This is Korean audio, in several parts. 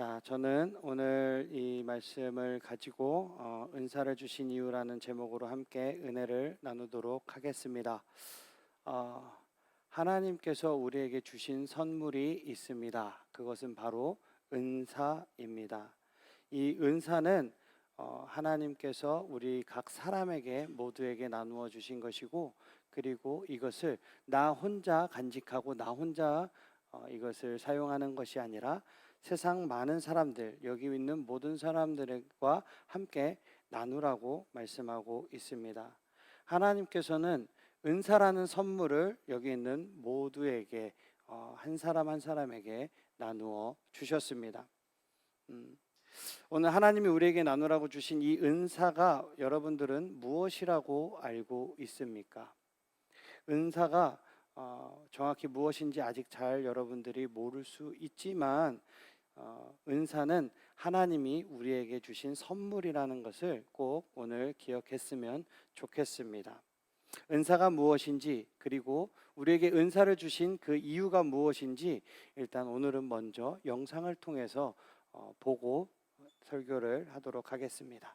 자, 저는 오늘 이 말씀을 가지고 은사를 주신 이유라는 제목으로 함께 은혜를 나누도록 하겠습니다. 하나님께서 우리에게 주신 선물이 있습니다. 그것은 바로 은사입니다. 이 은사는 하나님께서 우리 각 사람에게 모두에게 나누어 주신 것이고, 그리고 이것을 나 혼자 간직하고 나 혼자 이것을 사용하는 것이 아니라 세상 많은 사람들, 여기 있는 모든 사람들과 함께 나누라고 말씀하고 있습니다. 하나님께서는 은사라는 선물을 여기 있는 모두에게 한 사람 한 사람에게 나누어 주셨습니다. 오늘 하나님이 우리에게 나누라고 주신 이 은사가 여러분들은 무엇이라고 알고 있습니까? 은사가 정확히 무엇인지 아직 잘 여러분들이 모를 수 있지만 은사는 하나님이 우리에게 주신 선물이라는 것을 꼭 오늘 기억했으면 좋겠습니다. 은사가 무엇인지, 그리고 우리에게 은사를 주신 그 이유가 무엇인지 일단 오늘은 먼저 영상을 통해서 보고 설교를 하도록 하겠습니다.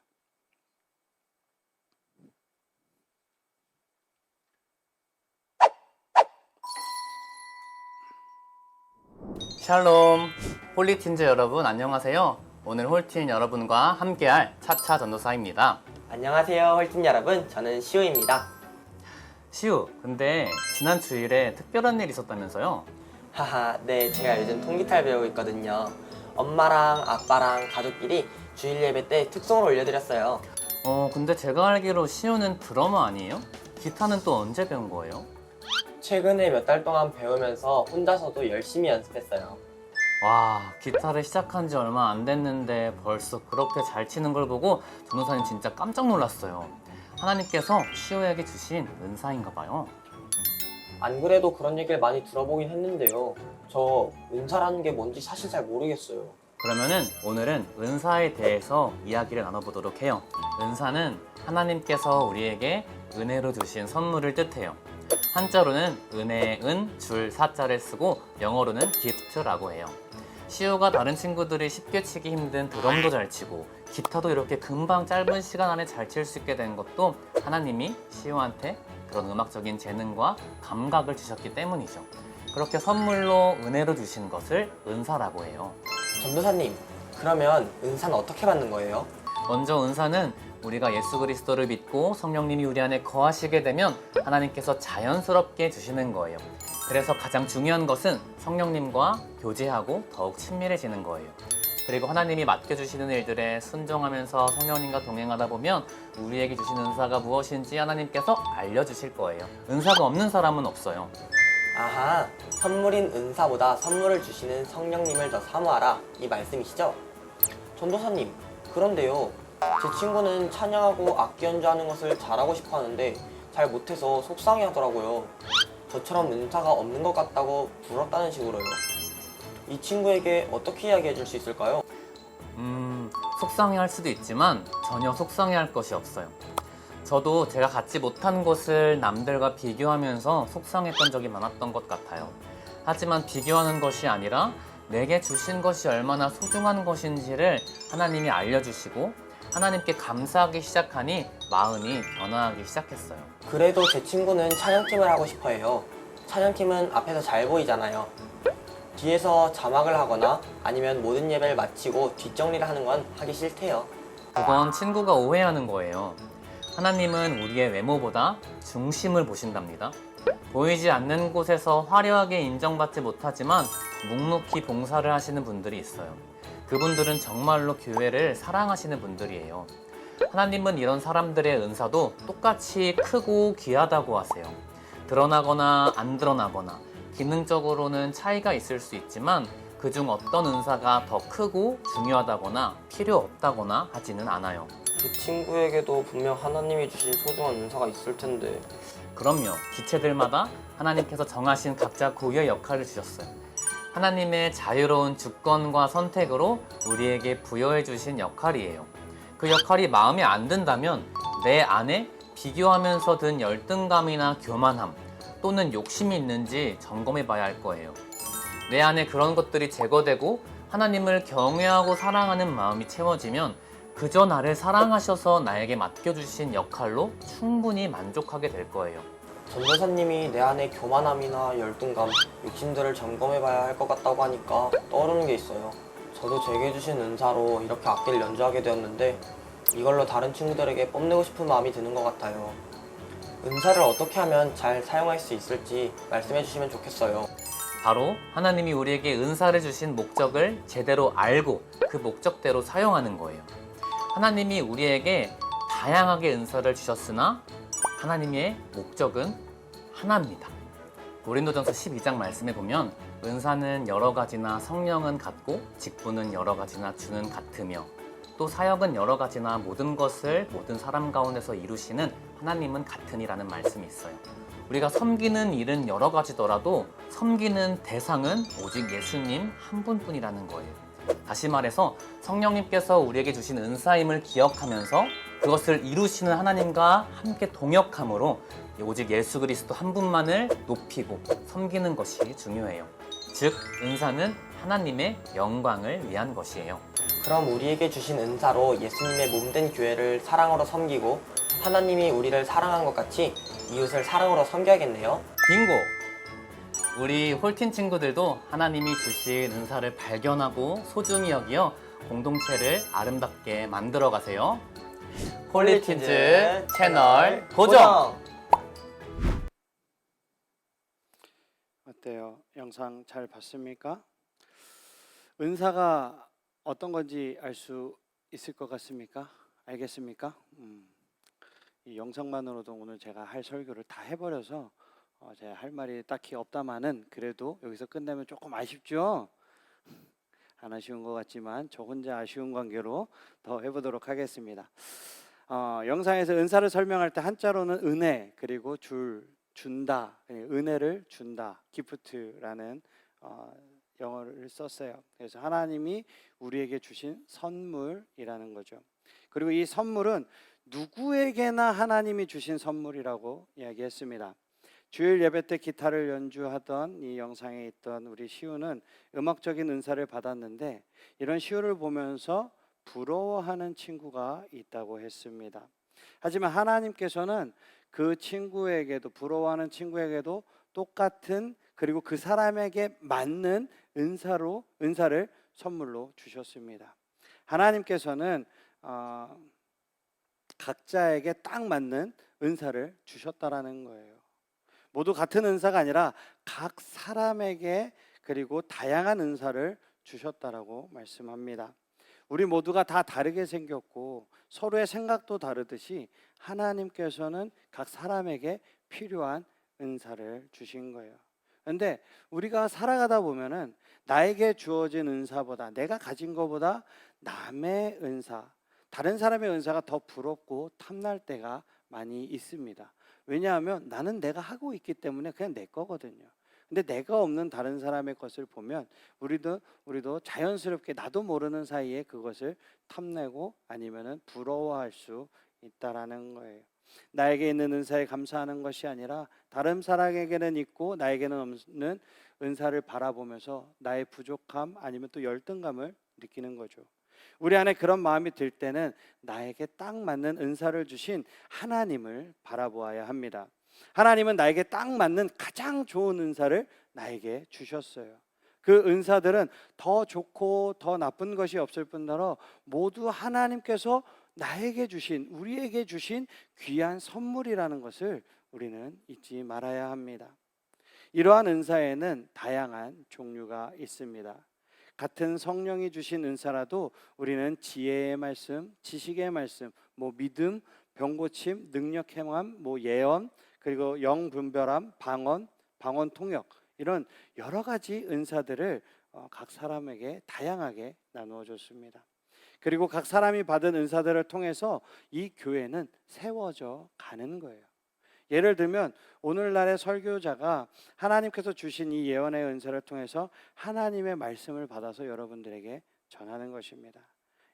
샬롬, 홀리틴즈 여러분 안녕하세요. 오늘 홀틴 여러분과 함께할 차차 전도사입니다. 안녕하세요 홀팀 여러분, 저는 시우입니다. 시우, 근데 지난 주일에 특별한 일 있었다면서요? 하하, 네, 제가 요즘 통기타를 배우고 있거든요. 엄마랑 아빠랑 가족끼리 주일 예배 때 특송을 올려드렸어요. 근데 제가 알기로 시우는 드러머 아니에요? 기타는 또 언제 배운 거예요? 최근에 몇 달 동안 배우면서 혼자서도 열심히 연습했어요. 와, 기타를 시작한 지 얼마 안 됐는데 벌써 그렇게 잘 치는 걸 보고 전도사님 진짜 깜짝 놀랐어요. 하나님께서 시우에게 주신 은사인가 봐요. 안 그래도 그런 얘기를 많이 들어보긴 했는데요. 저 은사라는 게 뭔지 사실 잘 모르겠어요. 그러면은 오늘은 은사에 대해서 이야기를 나눠보도록 해요. 은사는 하나님께서 우리에게 은혜로 주신 선물을 뜻해요. 한자로는 은혜의 은, 줄, 사자를 쓰고 영어로는 gift라고 해요. 시우가 다른 친구들이 쉽게 치기 힘든 드럼도 잘 치고 기타도 이렇게 금방 짧은 시간 안에 잘 칠 수 있게 된 것도 하나님이 시우한테 그런 음악적인 재능과 감각을 주셨기 때문이죠. 그렇게 선물로 은혜로 주신 것을 은사라고 해요. 전도사님, 그러면 은사는 어떻게 받는 거예요? 먼저 은사는 우리가 예수 그리스도를 믿고 성령님이 우리 안에 거하시게 되면 하나님께서 자연스럽게 주시는 거예요. 그래서 가장 중요한 것은 성령님과 교제하고 더욱 친밀해지는 거예요. 그리고 하나님이 맡겨주시는 일들에 순종하면서 성령님과 동행하다 보면 우리에게 주신 은사가 무엇인지 하나님께서 알려주실 거예요. 은사가 없는 사람은 없어요. 아하, 선물인 은사보다 선물을 주시는 성령님을 더 사모하라, 이 말씀이시죠? 전도사님, 그런데요, 제 친구는 찬양하고 악기 연주하는 것을 잘하고 싶어 하는데 잘 못해서 속상해 하더라고요. 저처럼 은사가 없는 것 같다고 부럽다는 식으로요. 이 친구에게 어떻게 이야기해 줄 수 있을까요? 속상해할 수도 있지만 전혀 속상해할 것이 없어요. 저도 제가 갖지 못한 것을 남들과 비교하면서 속상했던 적이 많았던 것 같아요. 하지만 비교하는 것이 아니라 내게 주신 것이 얼마나 소중한 것인지를 하나님이 알려주시고 하나님께 감사하기 시작하니 마음이 변화하기 시작했어요. 그래도 제 친구는 찬양팀을 하고 싶어 해요. 찬양팀은 앞에서 잘 보이잖아요. 뒤에서 자막을 하거나 아니면 모든 예배를 마치고 뒷정리를 하는 건 하기 싫대요. 그건 친구가 오해하는 거예요. 하나님은 우리의 외모보다 중심을 보신답니다. 보이지 않는 곳에서 화려하게 인정받지 못하지만 묵묵히 봉사를 하시는 분들이 있어요. 그분들은 정말로 교회를 사랑하시는 분들이에요. 하나님은 이런 사람들의 은사도 똑같이 크고 귀하다고 하세요. 드러나거나 안 드러나거나 기능적으로는 차이가 있을 수 있지만 그중 어떤 은사가 더 크고 중요하다거나 필요 없다거나 하지는 않아요. 그 친구에게도 분명 하나님이 주신 소중한 은사가 있을 텐데. 그럼요. 지체들마다 하나님께서 정하신 각자 고유의 역할을 주셨어요. 하나님의 자유로운 주권과 선택으로 우리에게 부여해 주신 역할이에요. 그 역할이 마음에 안 든다면 내 안에 비교하면서 든 열등감이나 교만함 또는 욕심이 있는지 점검해 봐야 할 거예요. 내 안에 그런 것들이 제거되고 하나님을 경외하고 사랑하는 마음이 채워지면 그저 나를 사랑하셔서 나에게 맡겨주신 역할로 충분히 만족하게 될 거예요. 전도사님이 내 안의 교만함이나 열등감, 욕심들을 점검해봐야 할 것 같다고 하니까 떠오르는 게 있어요. 저도 제게 주신 은사로 이렇게 악기를 연주하게 되었는데 이걸로 다른 친구들에게 뽐내고 싶은 마음이 드는 것 같아요. 은사를 어떻게 하면 잘 사용할 수 있을지 말씀해 주시면 좋겠어요. 바로 하나님이 우리에게 은사를 주신 목적을 제대로 알고 그 목적대로 사용하는 거예요. 하나님이 우리에게 다양하게 은사를 주셨으나 하나님의 목적은 하나입니다. 고린도전서 12장 말씀에 보면 은사는 여러 가지나 성령은 같고 직분은 여러 가지나 주는 같으며 또 사역은 여러 가지나 모든 것을 모든 사람 가운데서 이루시는 하나님은 같으니라는 말씀이 있어요. 우리가 섬기는 일은 여러 가지더라도 섬기는 대상은 오직 예수님 한 분뿐이라는 거예요. 다시 말해서 성령님께서 우리에게 주신 은사임을 기억하면서 그것을 이루시는 하나님과 함께 동역함으로 오직 예수 그리스도 한 분만을 높이고 섬기는 것이 중요해요. 즉, 은사는 하나님의 영광을 위한 것이에요. 그럼 우리에게 주신 은사로 예수님의 몸된 교회를 사랑으로 섬기고 하나님이 우리를 사랑한 것 같이 이웃을 사랑으로 섬겨야겠네요. 빙고! 우리 홀틴 친구들도 하나님이 주신 은사를 발견하고 소중히 여기어 공동체를 아름답게 만들어 가세요. 홀리틴즈 채널 고정! 어때요? 영상 잘 봤습니까? 은사가 어떤 건지 알 수 있을 것 같습니까? 알겠습니까? 이 영상만으로도 오늘 제가 할 설교를 다 해버려서 제가 할 말이 딱히 없다마는 그래도 여기서 끝내면 조금 아쉽죠? 안 아쉬운 것 같지만 저 혼자 아쉬운 관계로 더 해보도록 하겠습니다. 영상에서 은사를 설명할 때 한자로는 은혜 그리고 준다, 은혜를 준다, 기프트라는 영어를 썼어요. 그래서 하나님이 우리에게 주신 선물이라는 거죠. 그리고 이 선물은 누구에게나 하나님이 주신 선물이라고 이야기했습니다. 주일 예배 때 기타를 연주하던 이 영상에 있던 우리 시우는 음악적인 은사를 받았는데 이런 시우를 보면서 부러워하는 친구가 있다고 했습니다. 하지만 하나님께서는 그 친구에게도 부러워하는 친구에게도 똑같은 그리고 그 사람에게 맞는 은사를 선물로 주셨습니다. 하나님께서는 각자에게 딱 맞는 은사를 주셨다라는 거예요. 모두 같은 은사가 아니라 각 사람에게 그리고 다양한 은사를 주셨다라고 말씀합니다. 우리 모두가 다 다르게 생겼고 서로의 생각도 다르듯이 하나님께서는 각 사람에게 필요한 은사를 주신 거예요. 그런데 우리가 살아가다 보면은 나에게 주어진 은사보다 내가 가진 것보다 남의 은사, 다른 사람의 은사가 더 부럽고 탐날 때가 많이 있습니다. 왜냐하면 나는 내가 하고 있기 때문에 그냥 내 거거든요. 근데 내가 없는 다른 사람의 것을 보면 우리도 자연스럽게 나도 모르는 사이에 그것을 탐내고 아니면은 부러워할 수 있다라는 거예요. 나에게 있는 은사에 감사하는 것이 아니라 다른 사람에게는 있고 나에게는 없는 은사를 바라보면서 나의 부족함 아니면 또 열등감을 느끼는 거죠. 우리 안에 그런 마음이 들 때는 나에게 딱 맞는 은사를 주신 하나님을 바라보아야 합니다. 하나님은 나에게 딱 맞는 가장 좋은 은사를 나에게 주셨어요. 그 은사들은 더 좋고 더 나쁜 것이 없을 뿐더러 모두 하나님께서 나에게 주신, 우리에게 주신 귀한 선물이라는 것을 우리는 잊지 말아야 합니다. 이러한 은사에는 다양한 종류가 있습니다. 같은 성령이 주신 은사라도 우리는 지혜의 말씀, 지식의 말씀, 믿음, 병고침, 능력 행함, 예언, 그리고 영분별함, 방언 통역 이런 여러 가지 은사들을 각 사람에게 다양하게 나누어 줬습니다. 그리고 각 사람이 받은 은사들을 통해서 이 교회는 세워져 가는 거예요. 예를 들면 오늘날의 설교자가 하나님께서 주신 이 예언의 은사를 통해서 하나님의 말씀을 받아서 여러분들에게 전하는 것입니다.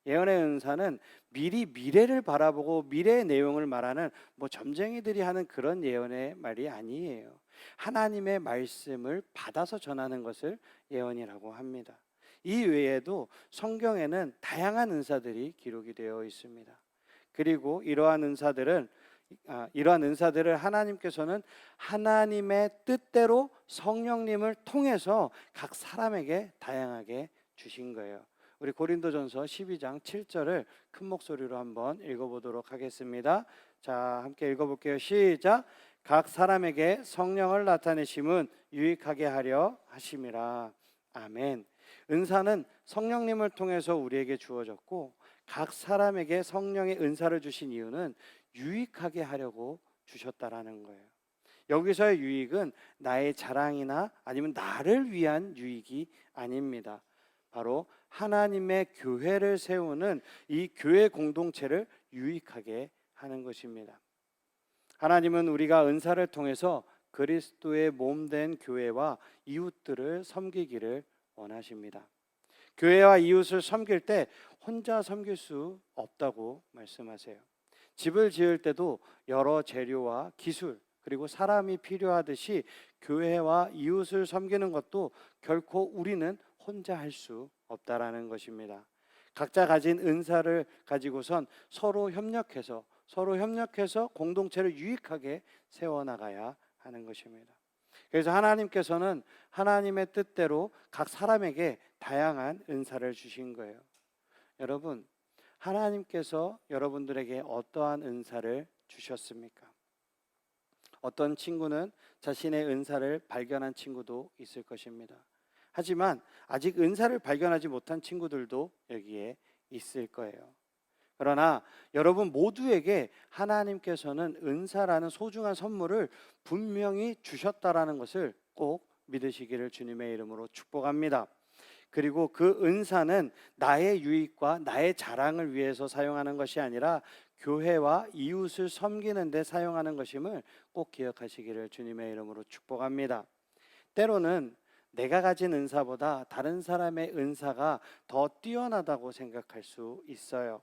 예언의 은사는 미리 미래를 바라보고 미래의 내용을 말하는 점쟁이들이 하는 그런 예언의 말이 아니에요. 하나님의 말씀을 받아서 전하는 것을 예언이라고 합니다. 이 외에도 성경에는 다양한 은사들이 기록이 되어 있습니다. 그리고 이러한 은사들을 하나님께서는 하나님의 뜻대로 성령님을 통해서 각 사람에게 다양하게 주신 거예요. 우리 고린도전서 12장 7절을 큰 목소리로 한번 읽어보도록 하겠습니다. 자, 함께 읽어볼게요. 시작. 각 사람에게 성령을 나타내심은 유익하게 하려 하심이라. 아멘. 은사는 성령님을 통해서 우리에게 주어졌고, 각 사람에게 성령의 은사를 주신 이유는 유익하게 하려고 주셨다라는 거예요. 여기서의 유익은 나의 자랑이나 아니면 나를 위한 유익이 아닙니다. 바로 하나님의 교회를 세우는 이 교회 공동체를 유익하게 하는 것입니다. 하나님은 우리가 은사를 통해서 그리스도의 몸된 교회와 이웃들을 섬기기를 원하십니다. 교회와 이웃을 섬길 때 혼자 섬길 수 없다고 말씀하세요. 집을 지을 때도 여러 재료와 기술 그리고 사람이 필요하듯이 교회와 이웃을 섬기는 것도 결코 우리는 혼자 할 수 없다라는 것입니다. 각자 가진 은사를 가지고선 서로 협력해서 공동체를 유익하게 세워나가야 하는 것입니다. 그래서 하나님께서는 하나님의 뜻대로 각 사람에게 다양한 은사를 주신 거예요. 여러분, 하나님께서 여러분들에게 어떠한 은사를 주셨습니까? 어떤 친구는 자신의 은사를 발견한 친구도 있을 것입니다. 하지만 아직 은사를 발견하지 못한 친구들도 여기에 있을 거예요. 그러나 여러분 모두에게 하나님께서는 은사라는 소중한 선물을 분명히 주셨다라는 것을 꼭 믿으시기를 주님의 이름으로 축복합니다. 그리고 그 은사는 나의 유익과 나의 자랑을 위해서 사용하는 것이 아니라 교회와 이웃을 섬기는 데 사용하는 것임을 꼭 기억하시기를 주님의 이름으로 축복합니다. 때로는 내가 가진 은사보다 다른 사람의 은사가 더 뛰어나다고 생각할 수 있어요.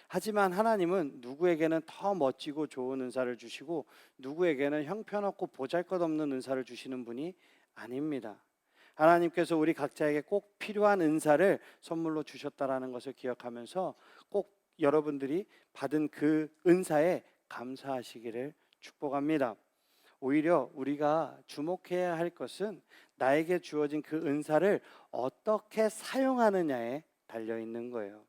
하지만 하나님은 누구에게는 더 멋지고 좋은 은사를 주시고 누구에게는 형편없고 보잘것없는 은사를 주시는 분이 아닙니다. 하나님께서 우리 각자에게 꼭 필요한 은사를 선물로 주셨다라는 것을 기억하면서 꼭 여러분들이 받은 그 은사에 감사하시기를 축복합니다. 오히려 우리가 주목해야 할 것은 나에게 주어진 그 은사를 어떻게 사용하느냐에 달려 있는 거예요.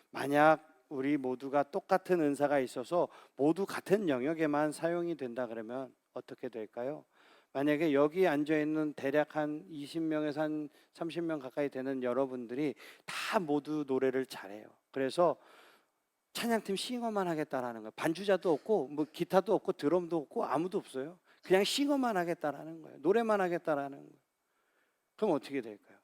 만약 우리 모두가 똑같은 은사가 있어서 모두 같은 영역에만 사용이 된다 그러면 어떻게 될까요? 만약에 여기 앉아 있는 대략 한 20명에서 한 30명 가까이 되는 여러분들이 다 모두 노래를 잘해요. 그래서 찬양팀 싱어만 하겠다라는 거예요. 반주자도 없고 뭐 기타도 없고 드럼도 없고 아무도 없어요. 그냥 싱어만 하겠다라는 거예요. 노래만 하겠다라는 거예요. 그럼 어떻게 될까요?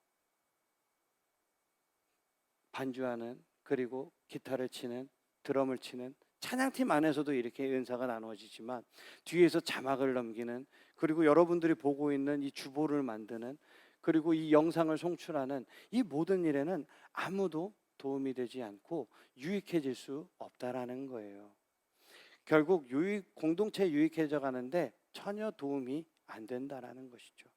반주하는 그리고 기타를 치는 드럼을 치는 찬양팀 안에서도 이렇게 은사가 나누어지지만 뒤에서 자막을 넘기는 그리고 여러분들이 보고 있는 이 주보를 만드는 그리고 이 영상을 송출하는 이 모든 일에는 아무도 도움이 되지 않고 유익해질 수 없다라는 거예요. 결국 공동체 유익해져 가는데 전혀 도움이 안 된다라는 것이죠.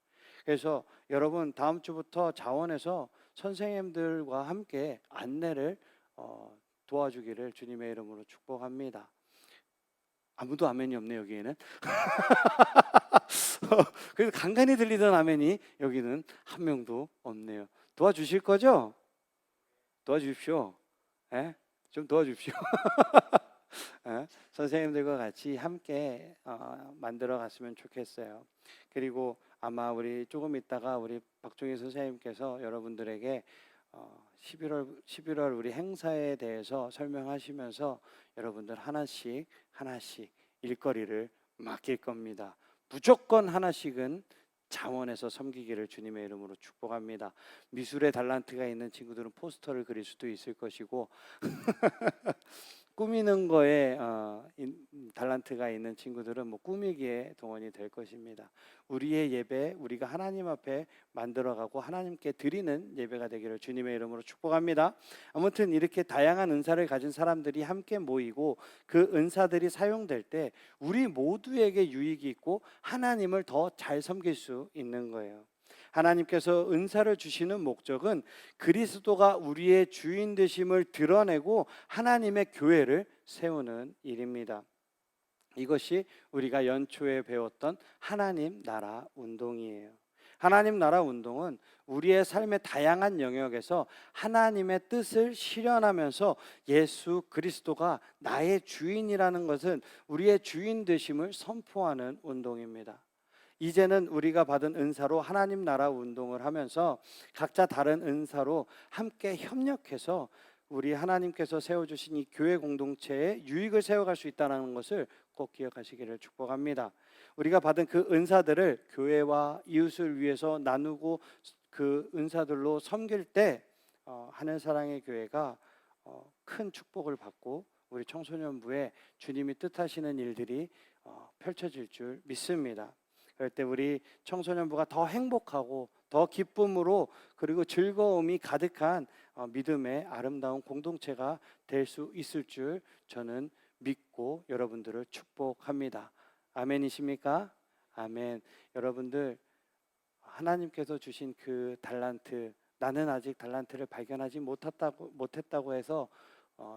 그래서 여러분 다음 주부터 자원에서 선생님들과 함께 안내를 도와주기를 주님의 이름으로 축복합니다. 아무도 아멘이 없네 여기에는. 그래서 간간히 들리던 아멘이 여기는 한 명도 없네요. 도와주실 거죠? 도와주십시오. 예? 좀 도와주십시오. 예? 선생님들과 같이 함께 만들어 갔으면 좋겠어요. 그리고 아마 우리 조금 있다가 우리 박종희 선생님께서 여러분들에게 11월 우리 행사에 대해서 설명하시면서 여러분들 하나씩 일거리를 맡길 겁니다. 무조건 하나씩은 자원해서 섬기기를 주님의 이름으로 축복합니다. 미술에 달란트가 있는 친구들은 포스터를 그릴 수도 있을 것이고 꾸미는 거에 달란트가 있는 친구들은 뭐 꾸미기에 동원이 될 것입니다. 우리의 예배, 우리가 하나님 앞에 만들어가고 하나님께 드리는 예배가 되기를 주님의 이름으로 축복합니다. 아무튼 이렇게 다양한 은사를 가진 사람들이 함께 모이고 그 은사들이 사용될 때 우리 모두에게 유익이 있고 하나님을 더 잘 섬길 수 있는 거예요. 하나님께서 은사를 주시는 목적은 그리스도가 우리의 주인 되심을 드러내고 하나님의 교회를 세우는 일입니다. 이것이 우리가 연초에 배웠던 하나님 나라 운동이에요. 하나님 나라 운동은 우리의 삶의 다양한 영역에서 하나님의 뜻을 실현하면서 예수 그리스도가 나의 주인이라는 것은 우리의 주인 되심을 선포하는 운동입니다. 이제는 우리가 받은 은사로 하나님 나라 운동을 하면서 각자 다른 은사로 함께 협력해서 우리 하나님께서 세워주신 이 교회 공동체의 유익을 세워갈 수 있다는 것을 꼭 기억하시기를 축복합니다. 우리가 받은 그 은사들을 교회와 이웃을 위해서 나누고 그 은사들로 섬길 때 하늘사랑의 교회가 큰 축복을 받고 우리 청소년부에 주님이 뜻하시는 일들이 펼쳐질 줄 믿습니다. 그럴 때 우리 청소년부가 더 행복하고 더 기쁨으로 그리고 즐거움이 가득한 믿음의 아름다운 공동체가 될 수 있을 줄 저는 믿고 여러분들을 축복합니다. 아멘이십니까? 아멘. 여러분들 하나님께서 주신 그 달란트, 나는 아직 달란트를 발견하지 못했다고 해서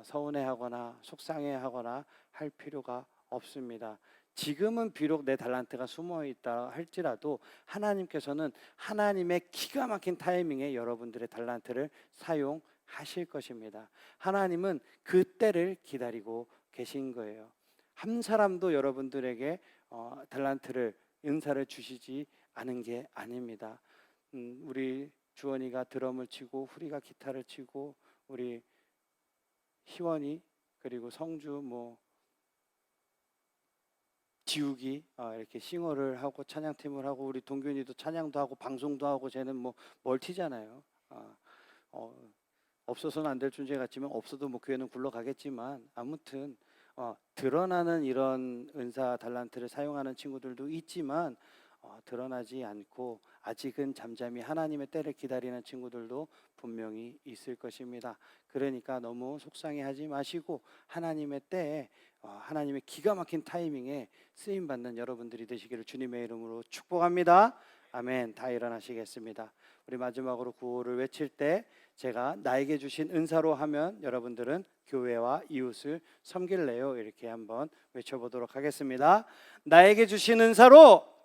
서운해하거나 속상해하거나 할 필요가 없습니다. 지금은 비록 내 달란트가 숨어 있다 할지라도 하나님께서는 하나님의 기가 막힌 타이밍에 여러분들의 달란트를 사용하실 것입니다. 하나님은 그 때를 기다리고 계신 거예요. 한 사람도 여러분들에게 달란트를 은사를 주시지 않은 게 아닙니다. 우리 주원이가 드럼을 치고 후리가 기타를 치고 우리 희원이 그리고 성주 지욱이 이렇게 싱어를 하고 찬양팀을 하고 우리 동균이도 찬양도 하고 방송도 하고 쟤는 멀티잖아요. 없어서는 안 될 존재 같지만 없어도 교회는 굴러가겠지만 아무튼 드러나는 이런 은사 달란트를 사용하는 친구들도 있지만 드러나지 않고 아직은 잠잠히 하나님의 때를 기다리는 친구들도 분명히 있을 것입니다. 그러니까 너무 속상해하지 마시고 하나님의 때에 하나님의 기가 막힌 타이밍에 쓰임 받는 여러분들이 되시기를 주님의 이름으로 축복합니다. 아멘. 다 일어나시겠습니다. 우리 마지막으로 구호를 외칠 때 제가 나에게 주신 은사로 하면 여러분들은 교회와 이웃을 섬길래요. 이렇게 한번 외쳐보도록 하겠습니다. 나에게 주신 은사로